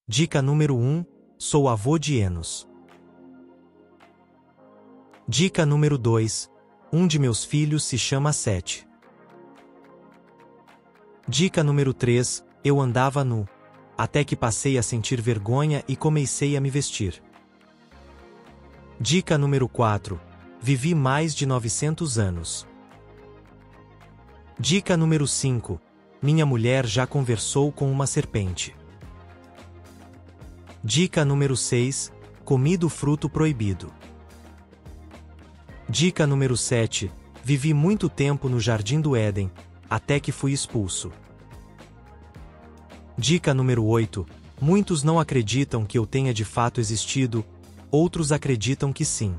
Dica número 1. Sou avô de Enos. Dica número 2. Um de meus filhos se chama Sete. Dica número 3. Eu andava nu, até que passei a sentir vergonha e comecei a me vestir. Dica número 4. Vivi mais de 900 anos. Dica número 5. Minha mulher já conversou com uma serpente. Dica número 6. Comi do fruto proibido. Dica número 7. Vivi muito tempo no Jardim do Éden, até que fui expulso. Dica número 8. Muitos não acreditam que eu tenha de fato existido, outros acreditam que sim.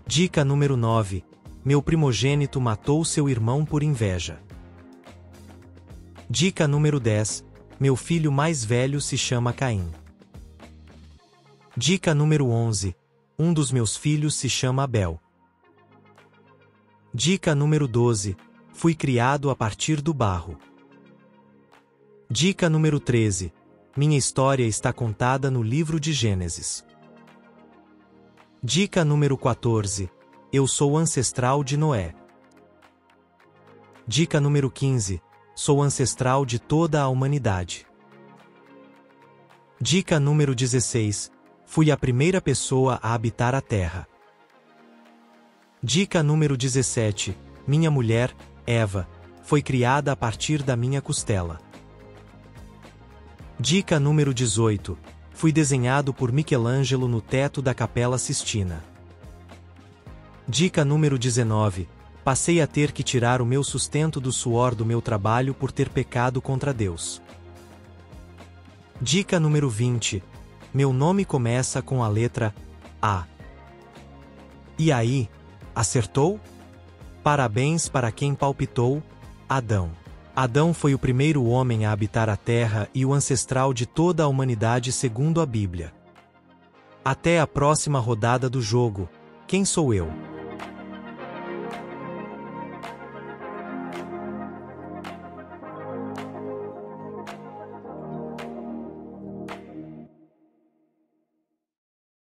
Dica número 9. Meu primogênito matou seu irmão por inveja. Dica número 10. Meu filho mais velho se chama Caim. Dica número 11. Um dos meus filhos se chama Abel. Dica número 12. Fui criado a partir do barro. Dica número 13. Minha história está contada no livro de Gênesis. Dica número 14. Eu sou ancestral de Noé. Dica número 15. Sou ancestral de toda a humanidade. Dica número 16. Fui a primeira pessoa a habitar a Terra. Dica número 17. Minha mulher, Eva, foi criada a partir da minha costela. Dica número 18. Fui desenhado por Michelangelo no teto da Capela Sistina. Dica número 19. Passei a ter que tirar o meu sustento do suor do meu trabalho por ter pecado contra Deus. Dica número 20. Meu nome começa com a letra A. E aí, acertou? Parabéns para quem palpitou, Adão. Adão foi o primeiro homem a habitar a Terra e o ancestral de toda a humanidade segundo a Bíblia. Até a próxima rodada do jogo. Quem sou eu?